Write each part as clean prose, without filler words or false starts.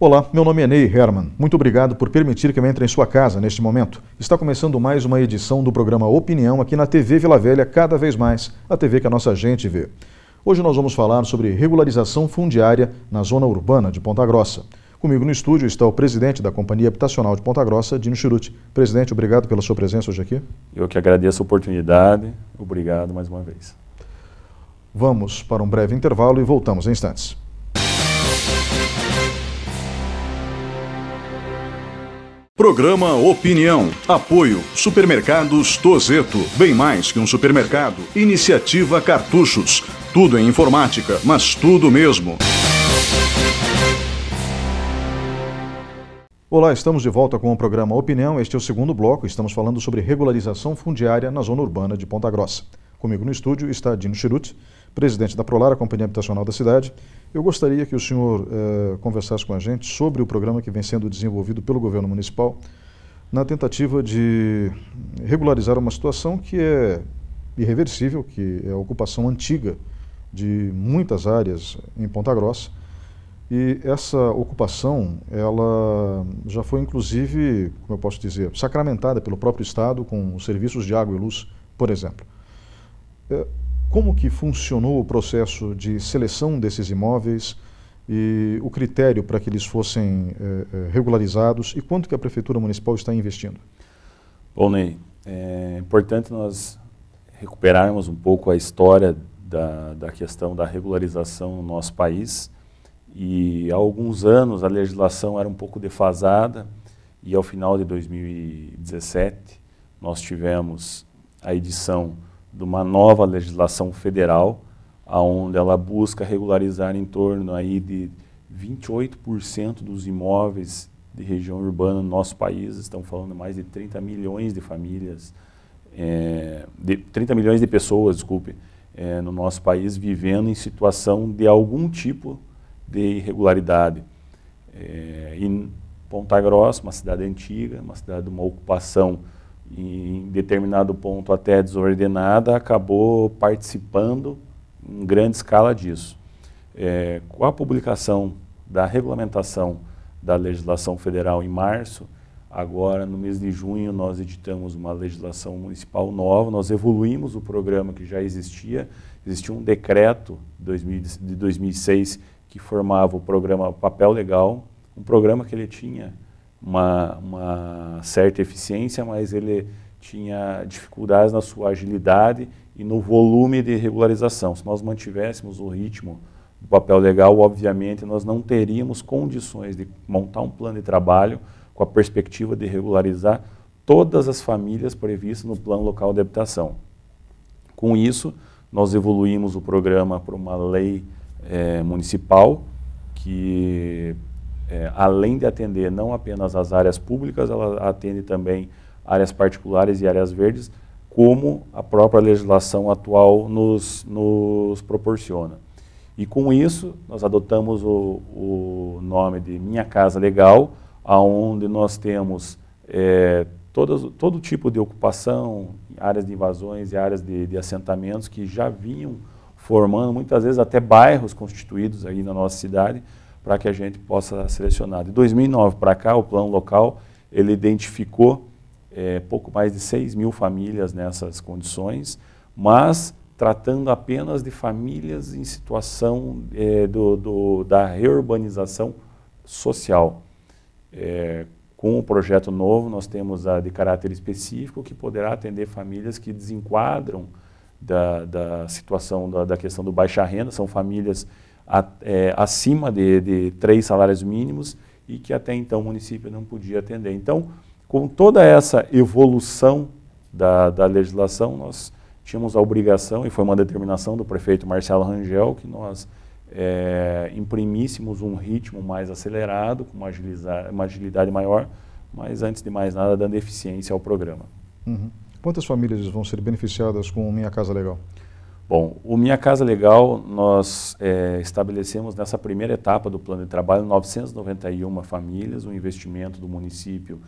Olá, meu nome é Ney Herman. Muito obrigado por permitir que eu entre em sua casa neste momento. Está começando mais uma edição do programa Opinião aqui na TV Vila Velha, cada vez mais, a TV que a nossa gente vê. Hoje nós vamos falar sobre regularização fundiária na zona urbana de Ponta Grossa. Comigo no estúdio está o presidente da Companhia Habitacional de Ponta Grossa, Dino Chiruti. Presidente, obrigado pela sua presença hoje aqui. Eu que agradeço a oportunidade. Obrigado mais uma vez. Vamos para um breve intervalo e voltamos em instantes. Programa Opinião. Apoio Supermercados Tozeto. Bem mais que um supermercado. Iniciativa Cartuchos. Tudo em informática, mas tudo mesmo. Olá, estamos de volta com o programa Opinião. Este é o segundo bloco. Estamos falando sobre regularização fundiária na zona urbana de Ponta Grossa. Comigo no estúdio está Dino Chiruti, presidente da Prolar, a Companhia Habitacional da cidade. Eu gostaria que o senhor conversasse com a gente sobre o programa que vem sendo desenvolvido pelo governo municipal na tentativa de regularizar uma situação que é irreversível, que é a ocupação antiga de muitas áreas em Ponta Grossa. E essa ocupação, ela já foi inclusive, como eu posso dizer, sacramentada pelo próprio Estado com os serviços de água e luz, por exemplo. Como que funcionou o processo de seleção desses imóveis e o critério para que eles fossem regularizados e quanto que a Prefeitura Municipal está investindo? Bom, Ney, é importante nós recuperarmos um pouco a história da questão da regularização no nosso país. E há alguns anos a legislação era um pouco defasada e ao final de 2017 nós tivemos a edição de uma nova legislação federal, onde ela busca regularizar em torno aí de 28% dos imóveis de região urbana no nosso país. Estamos falando de mais de 30 milhões de famílias, 30 milhões de pessoas, desculpe, no nosso país vivendo em situação de algum tipo de irregularidade. Em Ponta Grossa, uma cidade antiga, uma cidade de uma ocupação em determinado ponto até desordenada, acabou participando em grande escala disso. Com a publicação da regulamentação da legislação federal em março, agora no mês de junho nós editamos uma legislação municipal nova, nós evoluímos o programa que já existia um decreto de 2006 que formava o programa Papel Legal, um programa que ele tinha uma certa eficiência, mas ele tinha dificuldades na sua agilidade e no volume de regularização. Se nós mantivéssemos o ritmo do papel legal, obviamente nós não teríamos condições de montar um plano de trabalho com a perspectiva de regularizar todas as famílias previstas no plano local de habitação. Com isso, nós evoluímos o programa para uma lei municipal que além de atender não apenas as áreas públicas, ela atende também áreas particulares e áreas verdes, como a própria legislação atual nos proporciona. E com isso, nós adotamos o nome de Minha Casa Legal, onde nós temos todo tipo de ocupação, áreas de invasões e áreas de assentamentos que já vinham formando, muitas vezes até bairros constituídos aí na nossa cidade, para que a gente possa selecionar. De 2009 para cá, o plano local, ele identificou pouco mais de 6 mil famílias nessas condições, mas tratando apenas de famílias em situação da reurbanização social. Com o projeto novo, nós temos a de caráter específico, que poderá atender famílias que desenquadram da situação da questão do baixa renda, são famílias acima de 3 salários mínimos e que até então o município não podia atender. Então, com toda essa evolução da legislação, nós tínhamos a obrigação, e foi uma determinação do prefeito Marcelo Rangel, que nós imprimíssemos um ritmo mais acelerado, com uma agilidade maior, mas antes de mais nada, dando eficiência ao programa. Uhum. Quantas famílias vão ser beneficiadas com o Minha Casa Legal? Bom, o Minha Casa Legal, nós estabelecemos nessa primeira etapa do plano de trabalho 991 famílias, um investimento do município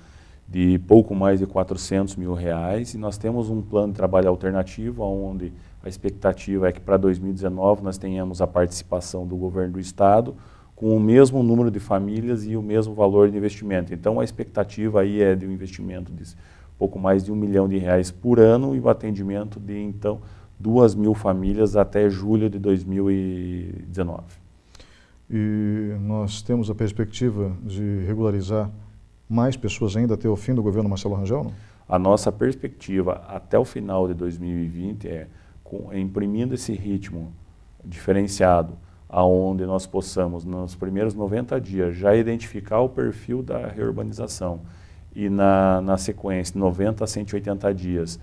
de pouco mais de R$400 mil, e nós temos um plano de trabalho alternativo, onde a expectativa é que para 2019 nós tenhamos a participação do governo do estado com o mesmo número de famílias e o mesmo valor de investimento. Então, a expectativa aí é de um investimento de pouco mais de R$1 milhão por ano e o atendimento de, então, 2.000 famílias até julho de 2019. E nós temos a perspectiva de regularizar mais pessoas ainda até o fim do governo Marcelo Rangel, não? A nossa perspectiva até o final de 2020 é, imprimindo esse ritmo diferenciado, aonde nós possamos, nos primeiros 90 dias, já identificar o perfil da reurbanização e na sequência, 90 a 180 dias,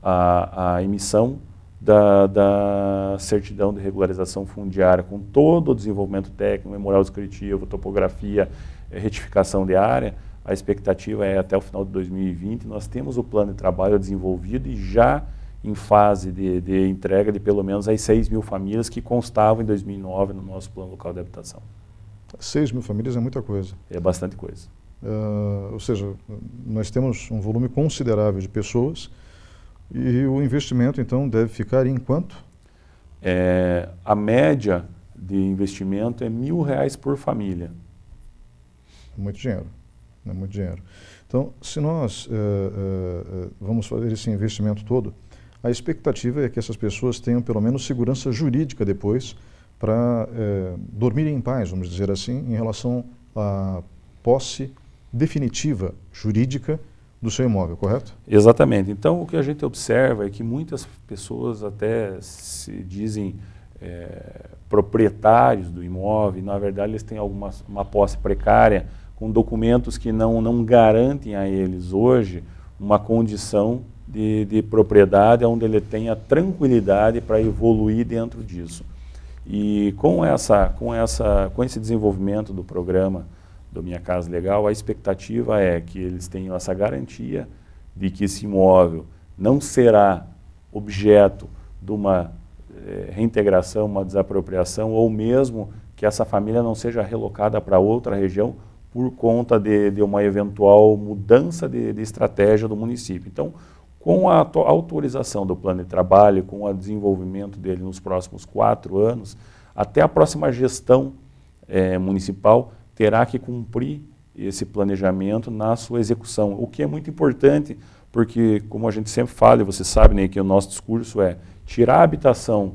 a emissão da certidão de regularização fundiária com todo o desenvolvimento técnico, memorial descritivo, topografia, retificação de área. A expectativa é até o final de 2020, nós temos o plano de trabalho desenvolvido e já em fase de entrega de pelo menos as 6.000 famílias que constavam em 2009 no nosso plano local de habitação. 6.000 famílias é muita coisa. É bastante coisa. Ou seja, nós temos um volume considerável de pessoas e o investimento, então, deve ficar em quanto? A média de investimento é R$1.000 por família. Muito dinheiro. É muito dinheiro. Então, se nós vamos fazer esse investimento todo, a expectativa é que essas pessoas tenham pelo menos segurança jurídica depois para dormirem em paz, vamos dizer assim, em relação à posse definitiva jurídica do seu imóvel, correto? Exatamente. Então, o que a gente observa é que muitas pessoas até se dizem proprietários do imóvel, e na verdade eles têm uma posse precária, com documentos que não garantem a eles hoje uma condição de propriedade onde ele tenha tranquilidade para evoluir dentro disso. E com esse desenvolvimento do programa do Minha Casa Legal, a expectativa é que eles tenham essa garantia de que esse imóvel não será objeto de uma reintegração, uma desapropriação, ou mesmo que essa família não seja relocada para outra região por conta de uma eventual mudança de estratégia do município. Então, com a autorização do plano de trabalho, com o desenvolvimento dele nos próximos 4 anos, até a próxima gestão municipal terá que cumprir esse planejamento na sua execução, o que é muito importante, porque, como a gente sempre fala, e você sabe, né, que o nosso discurso é tirar a habitação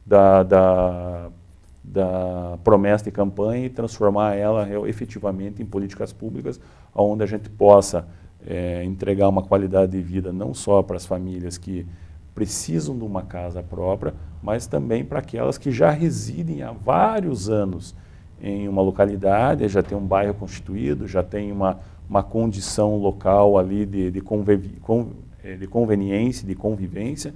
da promessa de campanha e transformar ela efetivamente em políticas públicas, onde a gente possa entregar uma qualidade de vida não só para as famílias que precisam de uma casa própria, mas também para aquelas que já residem há vários anos em uma localidade, já tem um bairro constituído, já tem uma condição local ali de conveniência, de convivência,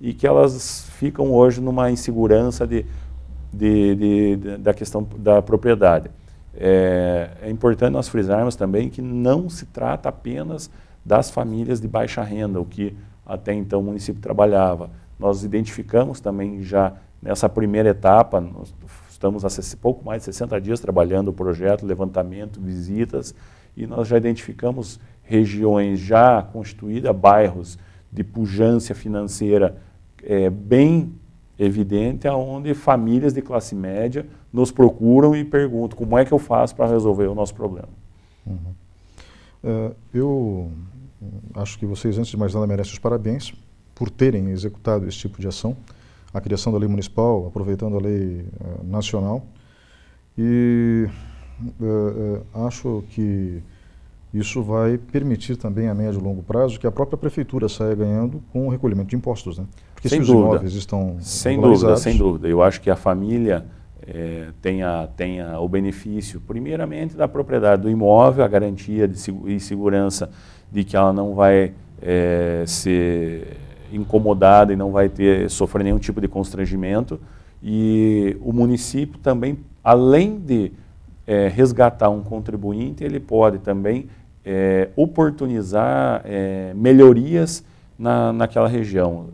e que elas ficam hoje numa insegurança da questão da propriedade. É importante nós frisarmos também que não se trata apenas das famílias de baixa renda, o que até então o município trabalhava. Nós identificamos também já nessa primeira etapa, nós estamos há pouco mais de 60 dias trabalhando o projeto, levantamento, visitas, e nós já identificamos regiões já constituídas, bairros de pujança financeira bem evidente, onde famílias de classe média nos procuram e perguntam como é que eu faço para resolver o nosso problema. Uhum. Eu acho que vocês, antes de mais nada, merecem os parabéns por terem executado esse tipo de ação, a criação da lei municipal, aproveitando a lei nacional, e acho que isso vai permitir também a médio e longo prazo que a própria prefeitura saia ganhando com o recolhimento de impostos, né? Porque se os imóveis estão regularizados... Sem dúvida. Eu acho que a família tenha o benefício, primeiramente, da propriedade do imóvel, a garantia e segurança de que ela não vai ser incomodada e não vai sofrer nenhum tipo de constrangimento. E o município também, além de resgatar um contribuinte, ele pode também oportunizar melhorias naquela região.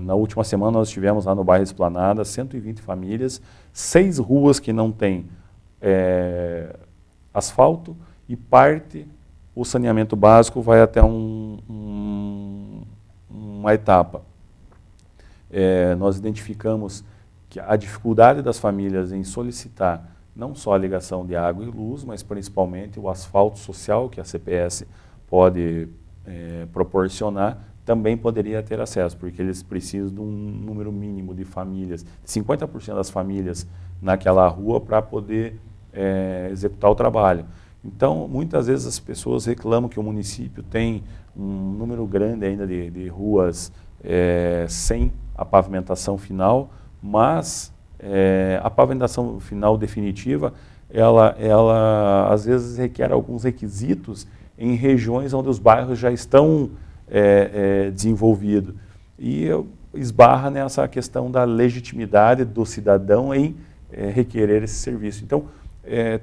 Na última semana nós tivemos lá no bairro Esplanada 120 famílias, 6 ruas que não têm asfalto e parte o saneamento básico vai até uma etapa. Nós identificamos que a dificuldade das famílias em solicitar não só a ligação de água e luz, mas principalmente o asfalto social que a CPS pode proporcionar, também poderia ter acesso, porque eles precisam de um número mínimo de famílias, 50% das famílias naquela rua para poder executar o trabalho. Então, muitas vezes as pessoas reclamam que o município tem um número grande ainda de ruas sem a pavimentação final, mas a pavimentação final definitiva, ela às vezes requer alguns requisitos em regiões onde os bairros já estão desenvolvidos. E esbarra nessa questão da legitimidade do cidadão em requerer esse serviço. Então,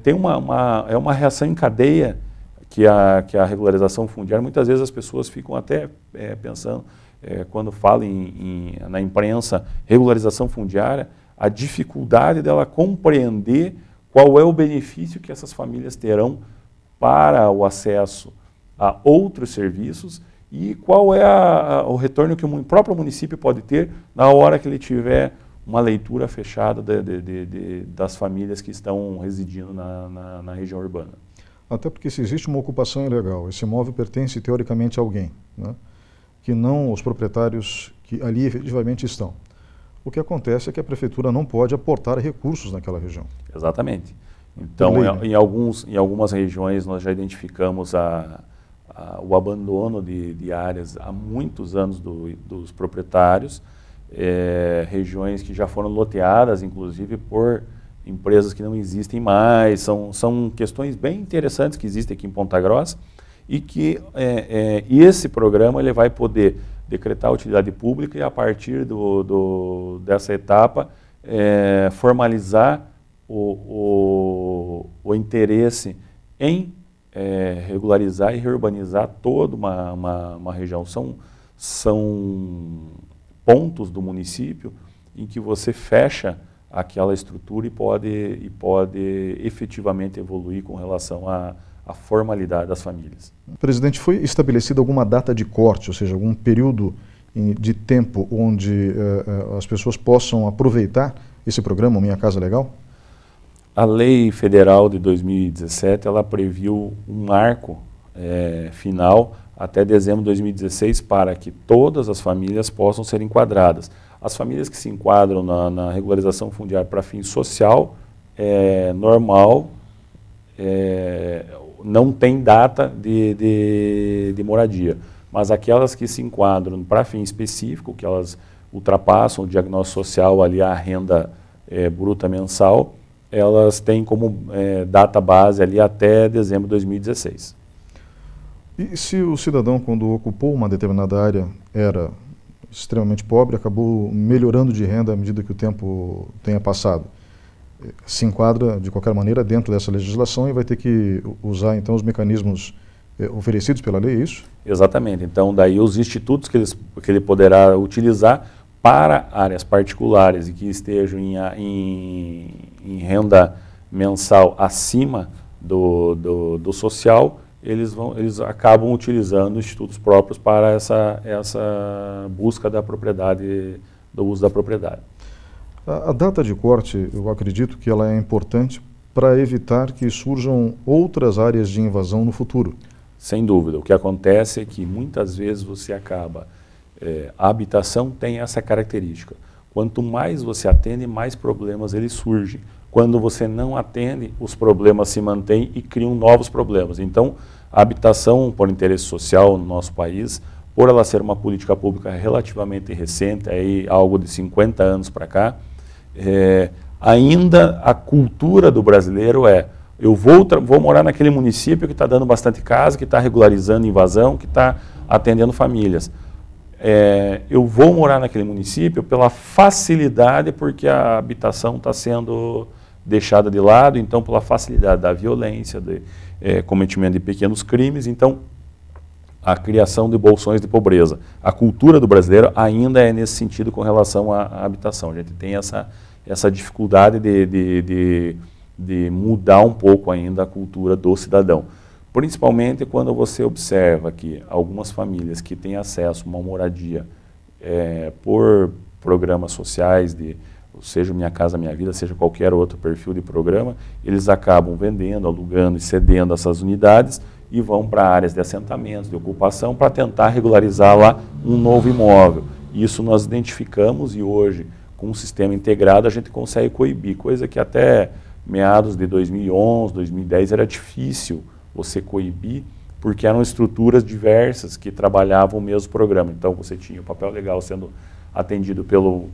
tem uma reação em cadeia que a regularização fundiária, muitas vezes as pessoas ficam até pensando, quando falam na imprensa, regularização fundiária, a dificuldade dela compreender qual é o benefício que essas famílias terão para o acesso a outros serviços e qual é o retorno que o próprio município pode ter na hora que ele tiver uma leitura fechada das famílias que estão residindo na região urbana. Até porque se existe uma ocupação ilegal, esse imóvel pertence teoricamente a alguém, né, que não os proprietários que ali efetivamente estão. O que acontece é que a prefeitura não pode aportar recursos naquela região. Exatamente. Então, em algumas regiões nós já identificamos o abandono de áreas há muitos anos dos proprietários, regiões que já foram loteadas, inclusive, por empresas que não existem mais. São questões bem interessantes que existem aqui em Ponta Grossa e que esse programa ele vai poder decretar a utilidade pública e, a partir dessa etapa, formalizar o interesse em regularizar e reurbanizar toda uma região. São pontos do município em que você fecha aquela estrutura e pode efetivamente evoluir com relação à formalidade das famílias. Presidente, foi estabelecida alguma data de corte, ou seja, algum período de tempo onde as pessoas possam aproveitar esse programa, Minha Casa Legal? A Lei Federal de 2017, ela previu um marco final até dezembro de 2016 para que todas as famílias possam ser enquadradas. As famílias que se enquadram na regularização fundiária para fim social, normal, não tem data de moradia. Mas aquelas que se enquadram para fim específico, que elas ultrapassam o diagnóstico social, ali a renda bruta mensal, elas têm como data base ali até dezembro de 2016. E se o cidadão, quando ocupou uma determinada área, era extremamente pobre, acabou melhorando de renda à medida que o tempo tenha passado, se enquadra de qualquer maneira dentro dessa legislação e vai ter que usar então os mecanismos oferecidos pela lei, é isso? Exatamente. Então, daí os institutos que ele poderá utilizar para áreas particulares e que estejam em renda mensal acima do social, eles acabam utilizando institutos próprios para essa busca da propriedade, do uso da propriedade. A data de corte, eu acredito que ela é importante para evitar que surjam outras áreas de invasão no futuro. Sem dúvida. O que acontece é que muitas vezes você acaba... a habitação tem essa característica. Quanto mais você atende, mais problemas eles surgem. Quando você não atende, os problemas se mantêm e criam novos problemas. Então, a habitação por interesse social no nosso país, por ela ser uma política pública relativamente recente, aí algo de 50 anos para cá, ainda a cultura do brasileiro eu vou morar naquele município que está dando bastante casa, que está regularizando invasão, que está atendendo famílias. Eu vou morar naquele município pela facilidade, porque a habitação está sendo deixada de lado, então pela facilidade da violência, cometimento de pequenos crimes, então a criação de bolsões de pobreza. A cultura do brasileiro ainda é nesse sentido com relação à habitação. A gente tem essa dificuldade de mudar um pouco ainda a cultura do cidadão. Principalmente quando você observa que algumas famílias que têm acesso a uma moradia por programas sociais, seja Minha Casa Minha Vida, seja qualquer outro perfil de programa, eles acabam vendendo, alugando e cedendo essas unidades e vão para áreas de assentamentos, de ocupação, para tentar regularizar lá um novo imóvel. Isso nós identificamos e hoje, com um sistema integrado, a gente consegue coibir, coisa que até meados de 2011, 2010 era difícil você coibir, porque eram estruturas diversas que trabalhavam o mesmo programa. Então você tinha o papel legal sendo atendido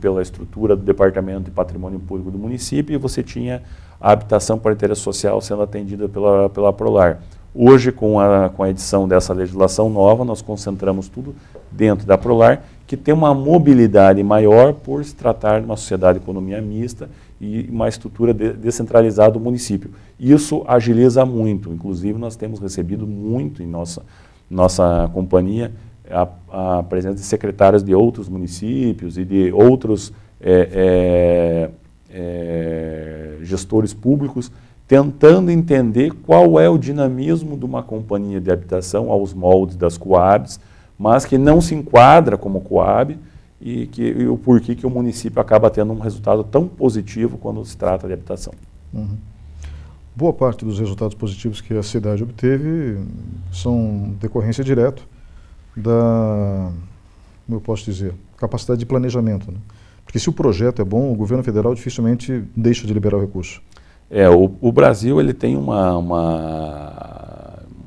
pela estrutura do Departamento de Patrimônio Público do município e você tinha a habitação por interesse social sendo atendida pela Prolar. Hoje, com a edição dessa legislação nova, nós concentramos tudo dentro da Prolar, que tem uma mobilidade maior por se tratar de uma sociedade de economia mista e uma estrutura descentralizada do município. Isso agiliza muito, inclusive nós temos recebido muito em nossa companhia a presença de secretários de outros municípios e de outros gestores públicos, tentando entender qual é o dinamismo de uma companhia de habitação aos moldes das Coabs, mas que não se enquadra como Coab e o porquê que o município acaba tendo um resultado tão positivo quando se trata de habitação. Uhum. Boa parte dos resultados positivos que a cidade obteve são decorrência direta da, como eu posso dizer, capacidade de planejamento, né? Porque se o projeto é bom, o governo federal dificilmente deixa de liberar o recurso. O Brasil ele tem uma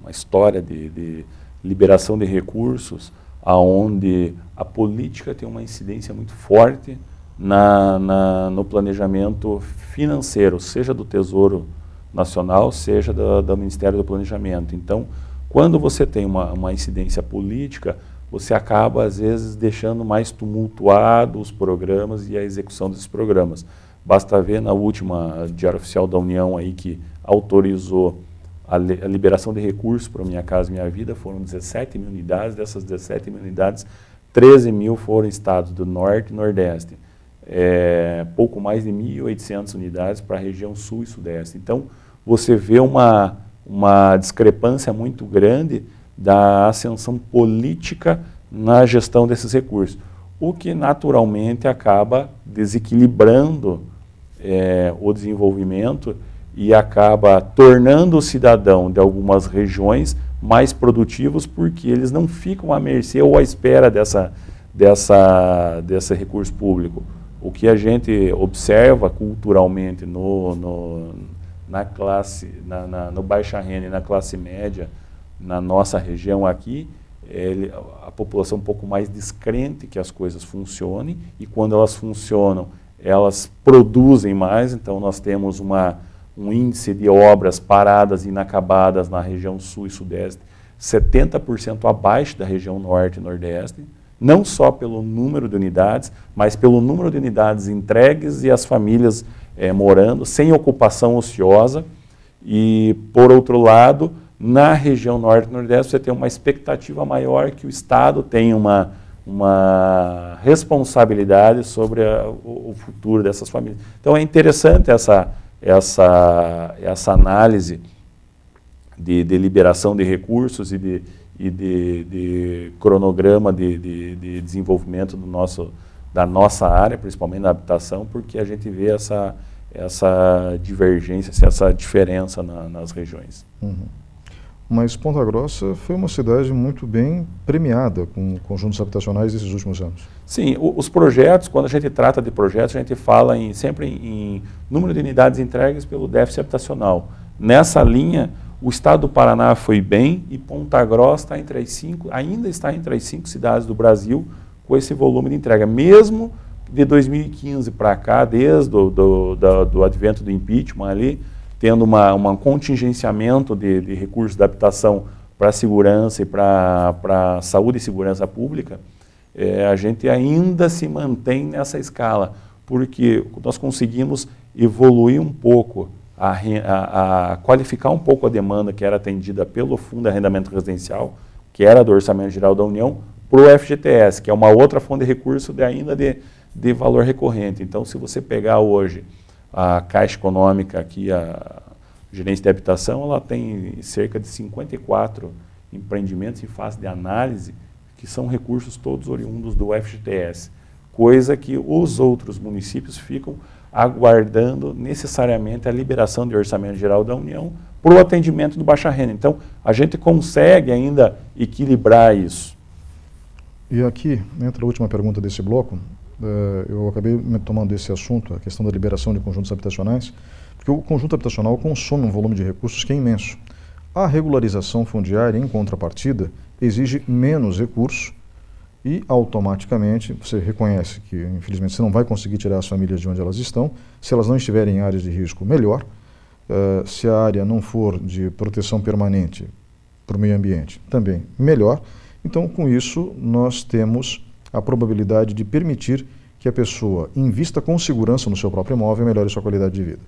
história de liberação de recursos onde a política tem uma incidência muito forte no planejamento financeiro, seja do Tesouro Nacional, seja do Ministério do Planejamento. Então, quando você tem uma incidência política, você acaba, às vezes, deixando mais tumultuado os programas e a execução desses programas. Basta ver na última Diário Oficial da União aí que autorizou a liberação de recursos para Minha Casa Minha Vida, foram 17 mil unidades, dessas 17 mil unidades, 13 mil foram em estados do Norte e Nordeste, pouco mais de 1.800 unidades para a região Sul e Sudeste. Então, você vê uma discrepância muito grande da ascensão política na gestão desses recursos, o que naturalmente acaba desequilibrando o desenvolvimento e acaba tornando o cidadão de algumas regiões mais produtivos porque eles não ficam à mercê ou à espera desse recurso público. O que a gente observa culturalmente no baixa renda e na classe média, na nossa região aqui, a população um pouco mais descrente que as coisas funcionem e quando elas funcionam, elas produzem mais, então nós temos um índice de obras paradas e inacabadas na região Sul e Sudeste 70% abaixo da região Norte e Nordeste, não só pelo número de unidades, mas pelo número de unidades entregues e as famílias morando, sem ocupação ociosa. E, por outro lado, na região Norte e Nordeste, você tem uma expectativa maior que o Estado tenha uma responsabilidade sobre o futuro dessas famílias. Então, é interessante essa análise de liberação de recursos e de cronograma de desenvolvimento da nossa área, principalmente na habitação, porque a gente vê essa divergência, essa diferença nas regiões. Uhum. Mas Ponta Grossa foi uma cidade muito bem premiada com conjuntos habitacionais nesses últimos anos. Sim, os projetos, quando a gente trata de projetos, a gente fala sempre em número de unidades entregues pelo déficit habitacional. Nessa linha, o estado do Paraná foi bem e Ponta Grossa ainda está entre as 5 cidades do Brasil com esse volume de entrega. Mesmo de 2015 para cá, desde do advento do impeachment ali, tendo um contingenciamento de recursos da habitação para segurança e para saúde e segurança pública, a gente ainda se mantém nessa escala, porque nós conseguimos evoluir um pouco, a qualificar um pouco a demanda que era atendida pelo Fundo de Arrendamento Residencial, que era do Orçamento Geral da União, para o FGTS, que é uma outra fonte de recurso ainda de valor recorrente. Então, se você pegar hoje a Caixa Econômica, aqui a gerência de habitação, ela tem cerca de 54 empreendimentos em fase de análise, que são recursos todos oriundos do FGTS, coisa que os outros municípios ficam aguardando necessariamente a liberação de orçamento geral da União para o atendimento do baixa renda. Então, a gente consegue ainda equilibrar isso. E aqui entra a última pergunta desse bloco. Eu acabei tomando esse assunto, a questão da liberação de conjuntos habitacionais, porque o conjunto habitacional consome um volume de recursos que é imenso. A regularização fundiária, em contrapartida, exige menos recursos e, automaticamente, você reconhece que, infelizmente, você não vai conseguir tirar as famílias de onde elas estão. Se elas não estiverem em áreas de risco, melhor. Se a área não for de proteção permanente para o meio ambiente, também melhor. Então, com isso, nós temos a probabilidade de permitir que a pessoa invista com segurança no seu próprio imóvel e melhore sua qualidade de vida.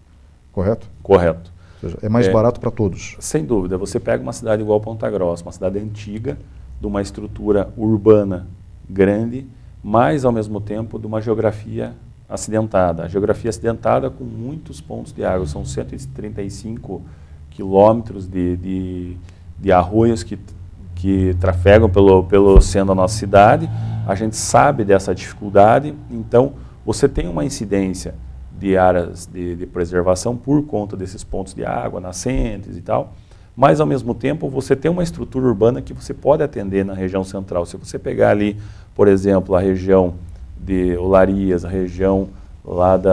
Correto? Correto. Ou seja, é mais barato para todos. Sem dúvida. Você pega uma cidade igual Ponta Grossa, uma cidade antiga, de uma estrutura urbana grande, mas, ao mesmo tempo, de uma geografia acidentada. A geografia acidentada com muitos pontos de água. São 135 quilômetros de arroios que trafegam pelo oceano da nossa cidade. A gente sabe dessa dificuldade, então você tem uma incidência de áreas de preservação por conta desses pontos de água, nascentes e tal, mas ao mesmo tempo você tem uma estrutura urbana que você pode atender na região central. Se você pegar ali, por exemplo, a região de Olarias, a região lá do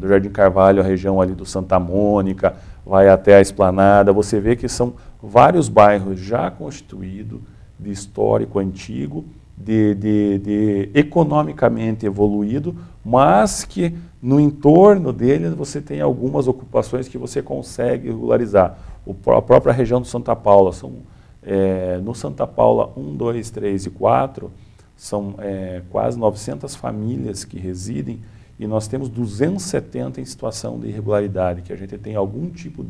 Jardim Carvalho, a região ali do Santa Mônica, vai até a Esplanada, você vê que são vários bairros já constituídos, de histórico antigo, de economicamente evoluído, mas que no entorno dele você tem algumas ocupações que você consegue regularizar. A própria região do Santa Paula, no Santa Paula 1, 2, 3 e 4, são quase 900 famílias que residem, e nós temos 270 em situação de irregularidade, que a gente tem algum tipo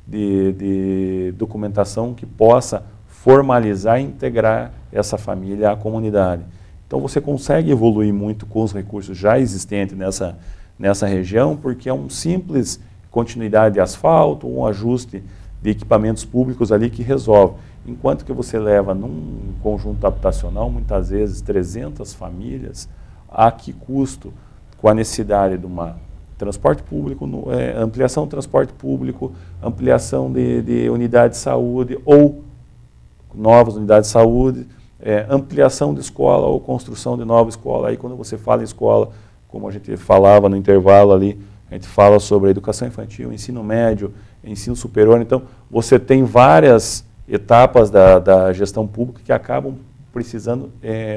de documentação que possa formalizar e integrar essa família à comunidade. Então você consegue evoluir muito com os recursos já existentes nessa região, porque é um simples continuidade de asfalto, um ajuste de equipamentos públicos ali que resolve. Enquanto que você leva num conjunto habitacional, muitas vezes 300 famílias, a que custo? Com a necessidade de uma transporte público, ampliação do transporte público, ampliação de unidade de saúde ou novas unidades de saúde, ampliação de escola ou construção de nova escola. Aí quando você fala em escola, como a gente falava no intervalo ali, a gente fala sobre a educação infantil, ensino médio, ensino superior. Então você tem várias etapas da gestão pública que acabam precisando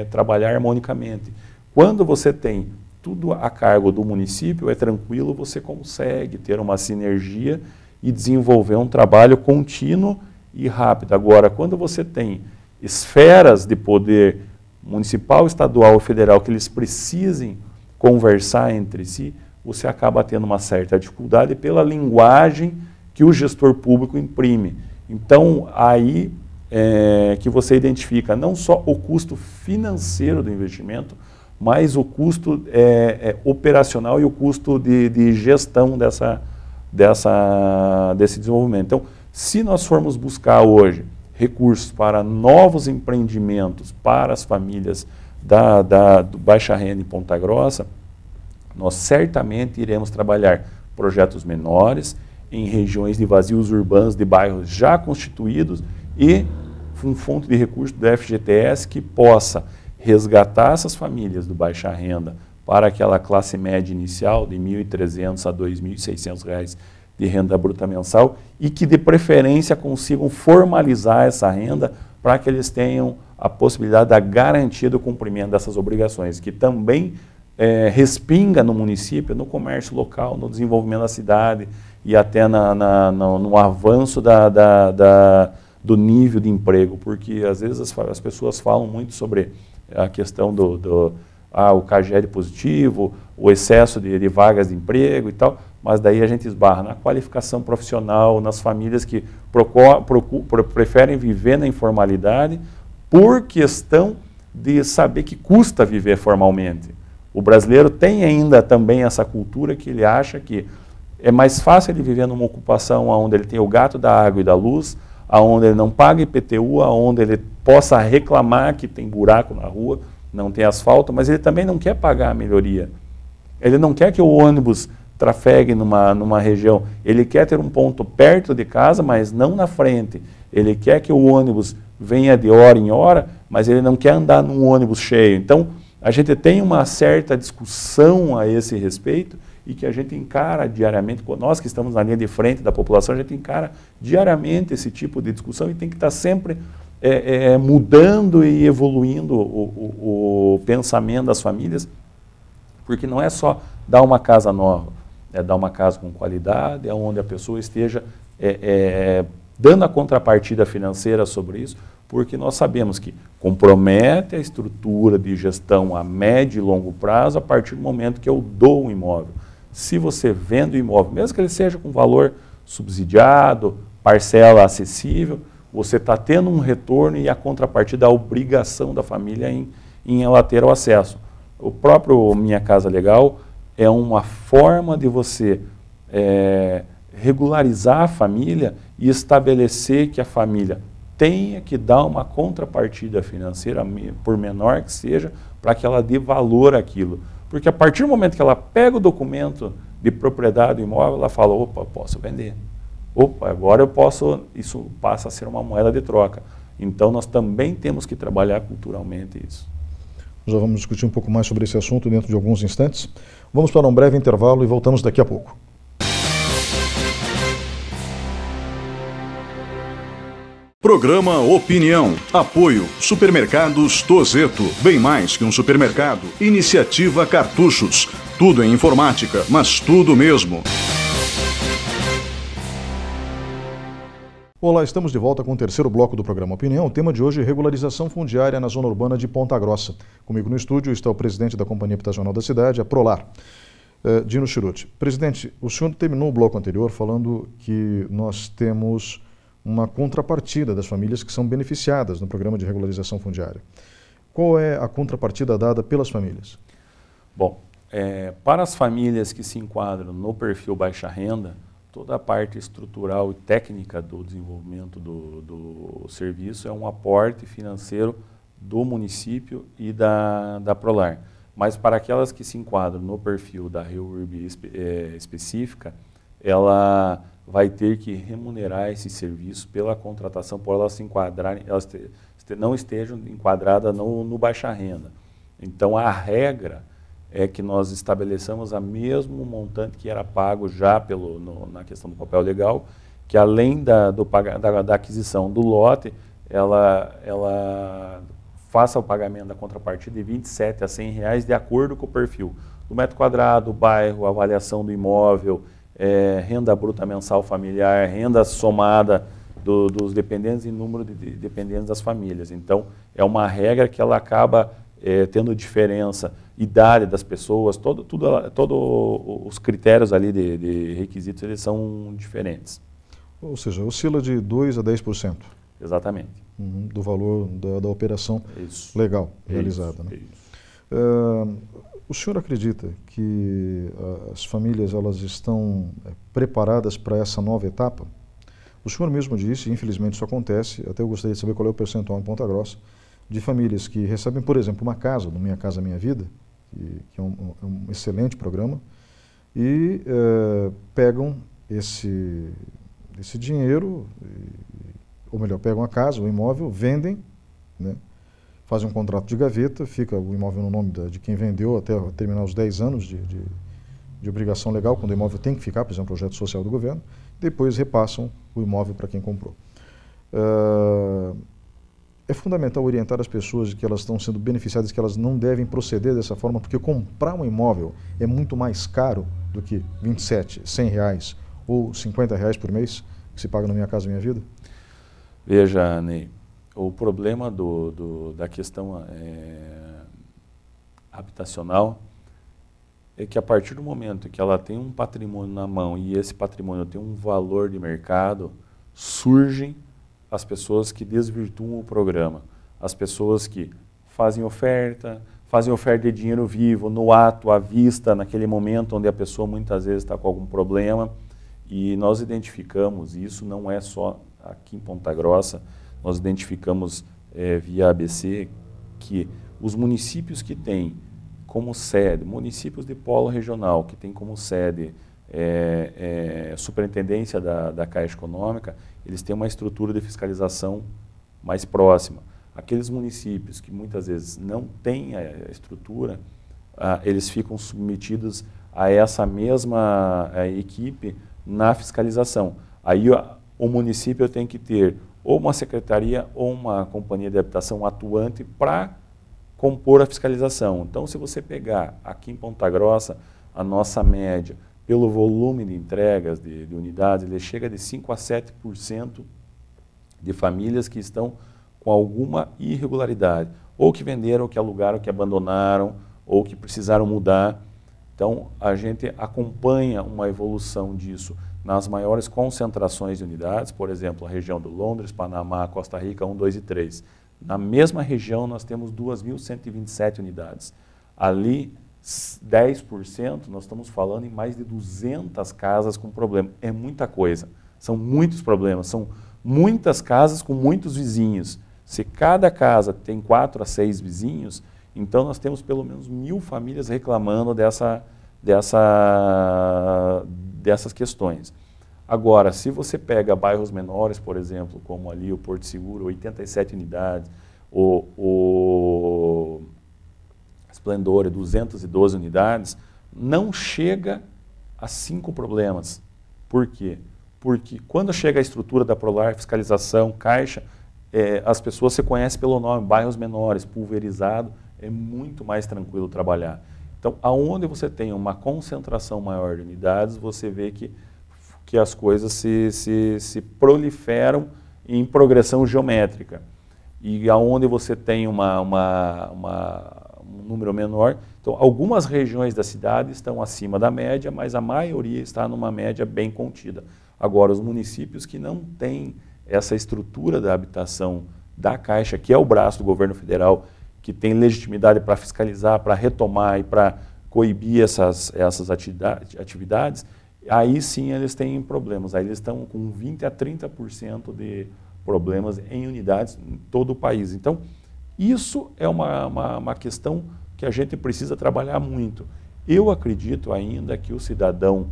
trabalhar harmonicamente. Quando você tem tudo a cargo do município, é tranquilo, você consegue ter uma sinergia e desenvolver um trabalho contínuo e rápido. Agora, quando você tem esferas de poder municipal, estadual ou federal que eles precisem conversar entre si, você acaba tendo uma certa dificuldade pela linguagem que o gestor público imprime. Então, aí que você identifica não só o custo financeiro do investimento, mas o custo operacional e o custo de gestão desse desenvolvimento. Então, se nós formos buscar hoje recursos para novos empreendimentos para as famílias do Baixa Renda em Ponta Grossa, nós certamente iremos trabalhar projetos menores em regiões de vazios urbanos de bairros já constituídos e com fonte de recursos do FGTS que possa resgatar essas famílias do baixa renda para aquela classe média inicial de R$ 1.300 a R$ 2.600 de renda bruta mensal e que de preferência consigam formalizar essa renda para que eles tenham a possibilidade da garantia do cumprimento dessas obrigações, que também respinga no município, no comércio local, no desenvolvimento da cidade e até no avanço do nível de emprego, porque às vezes as pessoas falam muito sobre a questão o CAGED positivo, o excesso de vagas de emprego e tal, mas daí a gente esbarra na qualificação profissional, nas famílias que preferem viver na informalidade por questão de saber que custa viver formalmente. O brasileiro tem ainda também essa cultura que ele acha que é mais fácil ele viver numa ocupação onde ele tem o gato da água e da luz, onde ele não paga IPTU, onde ele possa reclamar que tem buraco na rua. não tem asfalto, mas ele também não quer pagar a melhoria. Ele não quer que o ônibus trafegue numa região. Ele quer ter um ponto perto de casa, mas não na frente. Ele quer que o ônibus venha de hora em hora, mas ele não quer andar num ônibus cheio. Então, a gente tem uma certa discussão a esse respeito e que a gente encara diariamente, nós que estamos na linha de frente da população, a gente encara diariamente esse tipo de discussão e tem que estar sempre mudando e evoluindo o pensamento das famílias, porque não é só dar uma casa nova, é dar uma casa com qualidade, onde a pessoa esteja dando a contrapartida financeira sobre isso, porque nós sabemos que compromete a estrutura de gestão a médio e longo prazo a partir do momento que eu dou um imóvel. Se você vende o imóvel, mesmo que ele seja com valor subsidiado, parcela acessível, você está tendo um retorno e a contrapartida, a obrigação da família em ela ter o acesso. O próprio Minha Casa Legal é uma forma de você regularizar a família e estabelecer que a família tenha que dar uma contrapartida financeira, por menor que seja, para que ela dê valor àquilo. Porque a partir do momento que ela pega o documento de propriedade do imóvel, ela fala, opa, posso vender. Opa, agora eu posso, isso passa a ser uma moeda de troca. Então nós também temos que trabalhar culturalmente isso. Já vamos discutir um pouco mais sobre esse assunto dentro de alguns instantes. Vamos para um breve intervalo e voltamos daqui a pouco. Programa Opinião. Apoio Supermercados Tozeto. Bem mais que um supermercado. Iniciativa Cartuchos. Tudo em informática, mas tudo mesmo. Olá, estamos de volta com o terceiro bloco do programa Opinião. O tema de hoje é regularização fundiária na zona urbana de Ponta Grossa. Comigo no estúdio está o presidente da Companhia Habitacional da cidade, a Prolar, Dino Chiruti. Presidente, o senhor terminou o bloco anterior falando que nós temos uma contrapartida das famílias que são beneficiadas no programa de regularização fundiária. Qual é a contrapartida dada pelas famílias? Bom, para as famílias que se enquadram no perfil baixa renda, toda a parte estrutural e técnica do desenvolvimento do serviço é um aporte financeiro do município e da Prolar. Mas para aquelas que se enquadram no perfil da REURB específica, ela vai ter que remunerar esse serviço pela contratação, por elas se enquadrarem, elas não estejam enquadradas no baixa renda. Então a regra é que nós estabeleçamos a mesmo montante que era pago já na questão do papel legal, que além da aquisição do lote, ela faça o pagamento da contrapartida de R$ 27 a R$ 100 de acordo com o perfil do metro quadrado, bairro, avaliação do imóvel, renda bruta mensal familiar, renda somada dos dependentes e número de dependentes das famílias. Então, é uma regra que ela acaba tendo diferença, idade das pessoas, todos os critérios ali de requisitos, eles são diferentes. Ou seja, oscila de 2% a 10%. Exatamente. Do valor da operação legal realizada. Né? O senhor acredita que as famílias elas estão preparadas para essa nova etapa? O senhor mesmo disse, infelizmente isso acontece, até eu gostaria de saber qual é o percentual em Ponta Grossa, de famílias que recebem, por exemplo, uma casa, no Minha Casa Minha Vida, que é um excelente programa, e pegam esse dinheiro, ou melhor, pegam a casa, o imóvel, vendem, né? Fazem um contrato de gaveta, fica o imóvel no nome de quem vendeu até terminar os 10 anos de obrigação legal, quando o imóvel tem que ficar, por exemplo, projeto social do governo, depois repassam o imóvel para quem comprou. É fundamental orientar as pessoas de que elas estão sendo beneficiadas, que elas não devem proceder dessa forma, porque comprar um imóvel é muito mais caro do que 27, 100 reais ou 50 reais por mês que se paga no Minha Casa Minha Vida? Veja, Ney, o problema da questão habitacional é que a partir do momento que ela tem um patrimônio na mão e esse patrimônio tem um valor de mercado, surgem as pessoas que desvirtuam o programa, as pessoas que fazem oferta de dinheiro vivo, no ato, à vista, naquele momento onde a pessoa muitas vezes está com algum problema, e nós identificamos, isso não é só aqui em Ponta Grossa, nós identificamos via ABC que os municípios que têm como sede, municípios de polo regional, que têm como sede superintendência da Caixa Econômica, eles têm uma estrutura de fiscalização mais próxima. Aqueles municípios que muitas vezes não têm a estrutura, eles ficam submetidos a essa mesma equipe na fiscalização. Aí o município tem que ter ou uma secretaria ou uma companhia de habitação atuante para compor a fiscalização. Então, se você pegar aqui em Ponta Grossa, a nossa média, pelo volume de entregas de unidades, ele chega de 5% a 7% de famílias que estão com alguma irregularidade, ou que venderam, ou que alugaram, ou que abandonaram, ou que precisaram mudar. Então, a gente acompanha uma evolução disso nas maiores concentrações de unidades, por exemplo, a região do Londres, Panamá, Costa Rica, 1, 2 e 3. Na mesma região, nós temos 2.127 unidades. Ali, 10%, nós estamos falando em mais de 200 casas com problema. É muita coisa, são muitos problemas, são muitas casas com muitos vizinhos. Se cada casa tem 4 a 6 vizinhos, então nós temos pelo menos 1.000 famílias reclamando dessas questões. Agora, se você pega bairros menores, por exemplo, como ali o Porto Seguro, 87 unidades, o Esplendor, 212 unidades, não chega a 5 problemas. Por quê? Porque quando chega a estrutura da Prolar, fiscalização, Caixa, as pessoas se conhecem pelo nome, bairros menores, pulverizado, é muito mais tranquilo trabalhar. Então, aonde você tem uma concentração maior de unidades, você vê que as coisas se proliferam em progressão geométrica. E aonde você tem um número menor, então algumas regiões da cidade estão acima da média, mas a maioria está numa média bem contida. Agora, os municípios que não têm essa estrutura da habitação da Caixa, que é o braço do governo federal, que tem legitimidade para fiscalizar, para retomar e para coibir essas atividades, aí sim eles têm problemas. Aí eles estão com 20% a 30% de problemas em unidades em todo o país. Então, isso é uma questão que a gente precisa trabalhar muito. Eu acredito ainda que o cidadão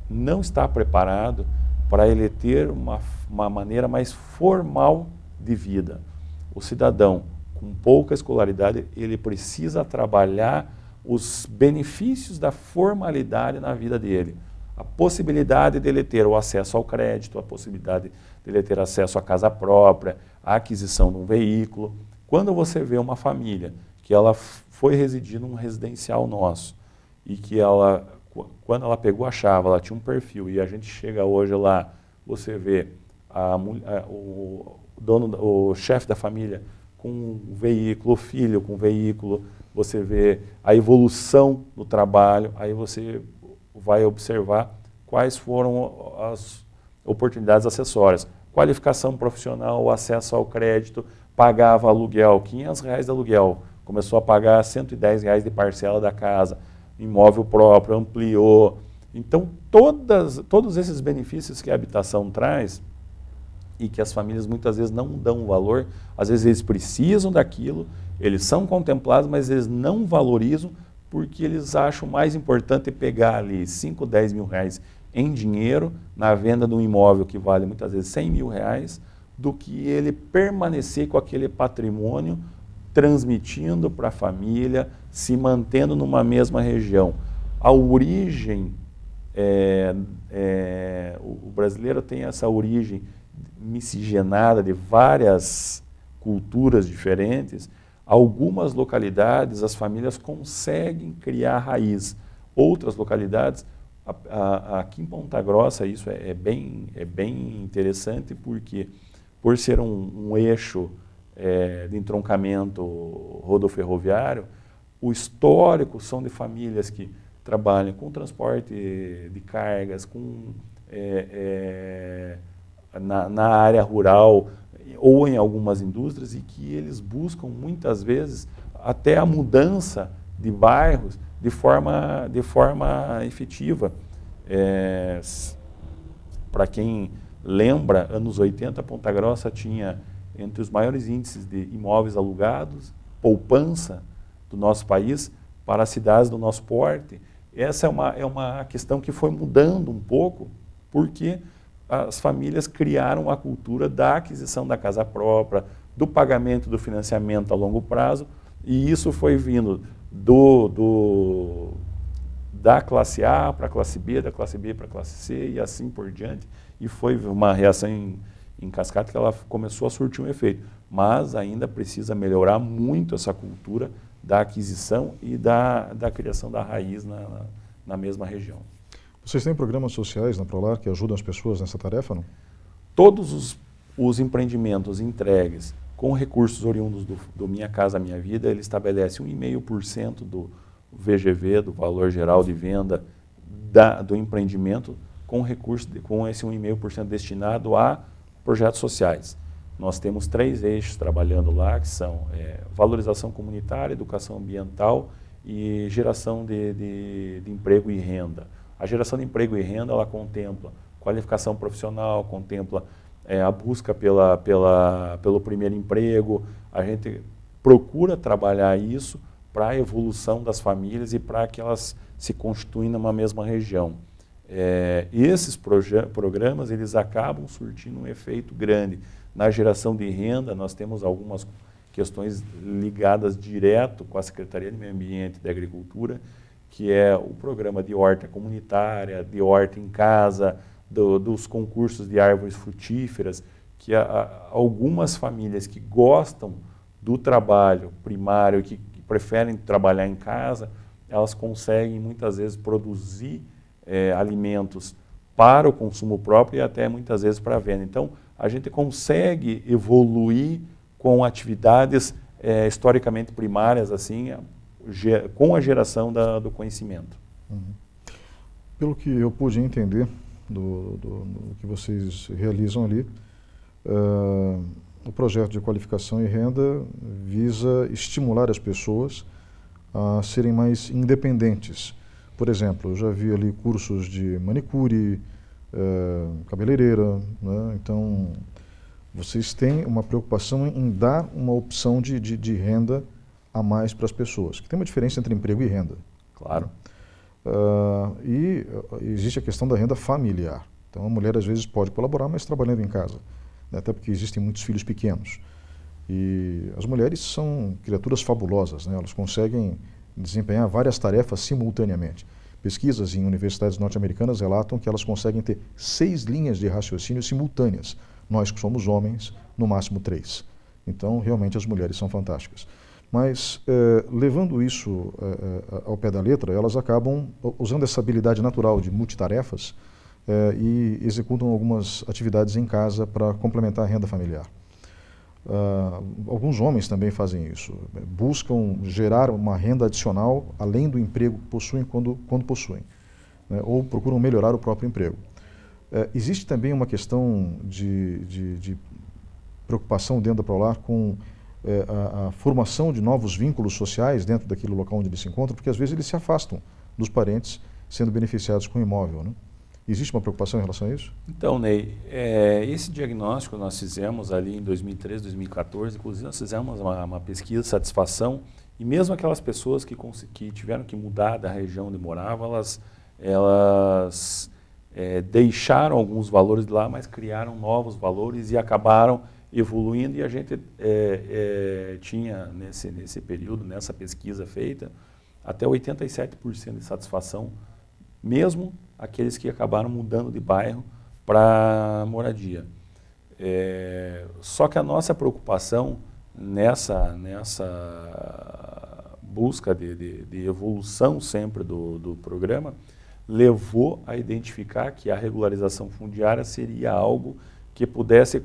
não está preparado para ele ter uma maneira mais formal de vida. O cidadão com pouca escolaridade, ele precisa trabalhar os benefícios da formalidade na vida dele. A possibilidade dele ter o acesso ao crédito, a possibilidade dele ter acesso à casa própria, a aquisição de um veículo. Quando você vê uma família que ela foi residir num residencial nosso e que ela, quando ela pegou a chave, ela tinha um perfil e a gente chega hoje lá, você vê o chefe da família com um veículo, o filho com um veículo, você vê a evolução do trabalho, aí você vai observar quais foram as oportunidades acessórias. Qualificação profissional, o acesso ao crédito, pagava aluguel, R$500 de aluguel, começou a pagar R$110 de parcela da casa, imóvel próprio, ampliou. Então, todos esses benefícios que a habitação traz e que as famílias muitas vezes não dão valor, às vezes eles precisam daquilo, eles são contemplados, mas eles não valorizam porque eles acham mais importante pegar ali 5, 10 mil reais em dinheiro na venda de um imóvel que vale muitas vezes 100 mil reais, do que ele permanecer com aquele patrimônio transmitindo para a família, se mantendo numa mesma região. A origem, o brasileiro tem essa origem miscigenada de várias culturas diferentes. Algumas localidades as famílias conseguem criar raiz, outras localidades, aqui em Ponta Grossa isso é bem interessante porque por ser um eixo de entroncamento rodoferroviário, o histórico são de famílias que trabalham com transporte de cargas, na área rural ou em algumas indústrias e que eles buscam muitas vezes até a mudança de bairros de forma efetiva. Para quem lembra, anos 80, Ponta Grossa tinha entre os maiores índices de imóveis alugados poupança do nosso país para as cidades do nosso porte. Essa é uma questão que foi mudando um pouco, porque as famílias criaram a cultura da aquisição da casa própria, do pagamento do financiamento a longo prazo, e isso foi vindo da classe A para a classe B, da classe B para a classe C e assim por diante, e foi uma reação em cascata que ela começou a surtir um efeito, mas ainda precisa melhorar muito essa cultura da aquisição e da criação da raiz na mesma região. Vocês têm programas sociais na Prolar que ajudam as pessoas nessa tarefa, não? Todos os empreendimentos entregues com recursos oriundos do Minha Casa Minha Vida, ele estabelece 1,5% do VGV, do valor geral de venda do empreendimento, com esse 1,5% destinado a projetos sociais. Nós temos 3 eixos trabalhando lá, que são valorização comunitária, educação ambiental e geração de emprego e renda. A geração de emprego e renda, ela contempla qualificação profissional, contempla a busca pelo primeiro emprego. A gente procura trabalhar isso para a evolução das famílias e para que elas se constituem numa mesma região. Esses programas, eles acabam surtindo um efeito grande. Na geração de renda, nós temos algumas questões ligadas direto com a Secretaria de Meio Ambiente e da Agricultura, que é o programa de horta comunitária, de horta em casa, dos concursos de árvores frutíferas, que algumas famílias que gostam do trabalho primário, que preferem trabalhar em casa, elas conseguem muitas vezes produzir alimentos para o consumo próprio e até muitas vezes para a venda. Então, a gente consegue evoluir com atividades historicamente primárias, assim, com a geração do conhecimento. Uhum. Pelo que eu pude entender do que vocês realizam ali, o projeto de qualificação e renda visa estimular as pessoas a serem mais independentes. Por exemplo, eu já vi ali cursos de manicure, cabeleireira, né? Então, vocês têm uma preocupação em dar uma opção de renda a mais para as pessoas, que tem uma diferença entre emprego e renda. Claro. E existe a questão da renda familiar. Então, a mulher às vezes pode colaborar, mas trabalhando em casa, né? Até porque existem muitos filhos pequenos. E as mulheres são criaturas fabulosas, né? Elas conseguem desempenhar várias tarefas simultaneamente. Pesquisas em universidades norte-americanas relatam que elas conseguem ter 6 linhas de raciocínio simultâneas. Nós que somos homens, no máximo 3. Então, realmente, as mulheres são fantásticas. Mas, levando isso ao pé da letra, elas acabam usando essa habilidade natural de multitarefas e executam algumas atividades em casa para complementar a renda familiar. Alguns homens também fazem isso, buscam gerar uma renda adicional além do emprego que possuem quando possuem, né, ou procuram melhorar o próprio emprego. Existe também uma questão de preocupação dentro da Prolar com a formação de novos vínculos sociais dentro daquele local onde eles se encontram, porque às vezes eles se afastam dos parentes sendo beneficiados com o imóvel, né? Existe uma preocupação em relação a isso? Então, Ney, esse diagnóstico nós fizemos ali em 2013, 2014, inclusive nós fizemos uma pesquisa de satisfação, e mesmo aquelas pessoas que tiveram que mudar da região onde moravam, elas deixaram alguns valores de lá, mas criaram novos valores e acabaram evoluindo, e a gente tinha nesse período, nessa pesquisa feita, até 87% de satisfação, mesmo aqueles que acabaram mudando de bairro para moradia. Só que a nossa preocupação nessa busca de evolução sempre do programa levou a identificar que a regularização fundiária seria algo que pudesse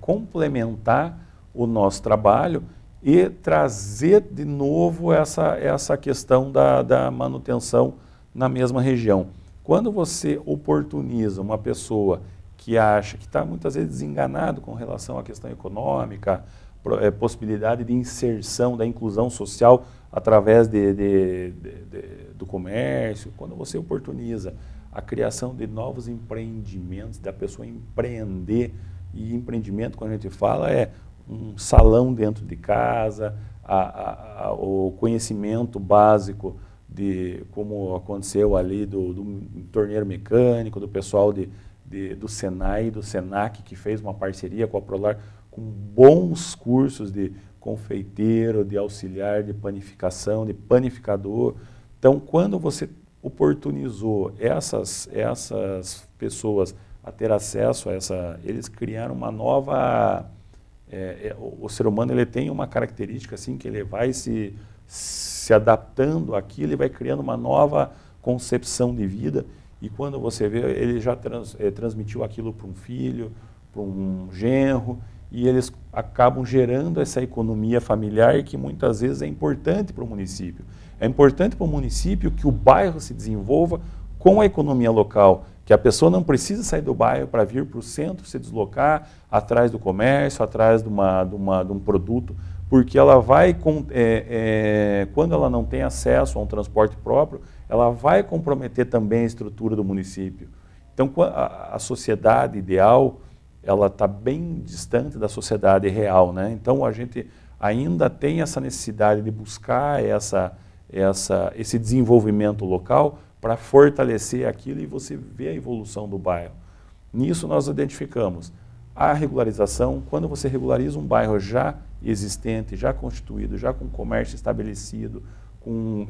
complementar o nosso trabalho e trazer de novo essa questão da manutenção na mesma região. Quando você oportuniza uma pessoa que acha que está muitas vezes desenganado com relação à questão econômica, possibilidade de inserção, da inclusão social através do comércio, quando você oportuniza a criação de novos empreendimentos, da pessoa empreender, e empreendimento, quando a gente fala, um salão dentro de casa, o conhecimento básico de como aconteceu ali do torneiro mecânico, do pessoal do Senai, do Senac, que fez uma parceria com a Prolar, com bons cursos de confeiteiro, de auxiliar, de panificação, de panificador. Então, quando você oportunizou essas pessoas a ter acesso a eles criaram uma nova... o ser humano ele tem uma característica assim que ele vai se adaptando àquilo, ele vai criando uma nova concepção de vida, e quando você vê, ele já transmitiu aquilo para um filho, para um genro, e eles acabam gerando essa economia familiar que muitas vezes é importante para o município. É importante para o município que o bairro se desenvolva com a economia local, que a pessoa não precisa sair do bairro para vir para o centro, se deslocar atrás do comércio, atrás de um produto, porque ela vai, quando ela não tem acesso a um transporte próprio, ela vai comprometer também a estrutura do município. Então, a sociedade ideal, ela está bem distante da sociedade real, né? Então, a gente ainda tem essa necessidade de buscar esse desenvolvimento local para fortalecer aquilo, e você vê a evolução do bairro. Nisso nós identificamos a regularização. Quando você regulariza um bairro já existente, já constituído, já com comércio estabelecido, com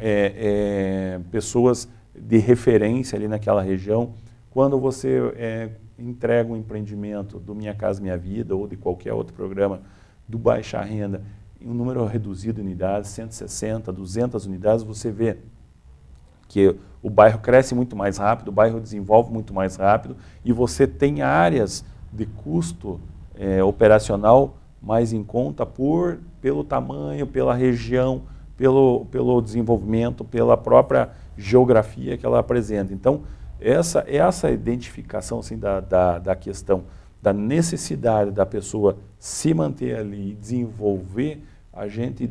pessoas de referência ali naquela região, quando você entrega um empreendimento do Minha Casa Minha Vida ou de qualquer outro programa do Baixa Renda, em um número reduzido de unidades, 160, 200 unidades, você vê que o bairro cresce muito mais rápido, o bairro desenvolve muito mais rápido, e você tem áreas de custo operacional mais em conta pelo tamanho, pela região, pelo desenvolvimento, pela própria geografia que ela apresenta. Então, essa identificação assim, da questão da necessidade da pessoa se manter ali e desenvolver, a gente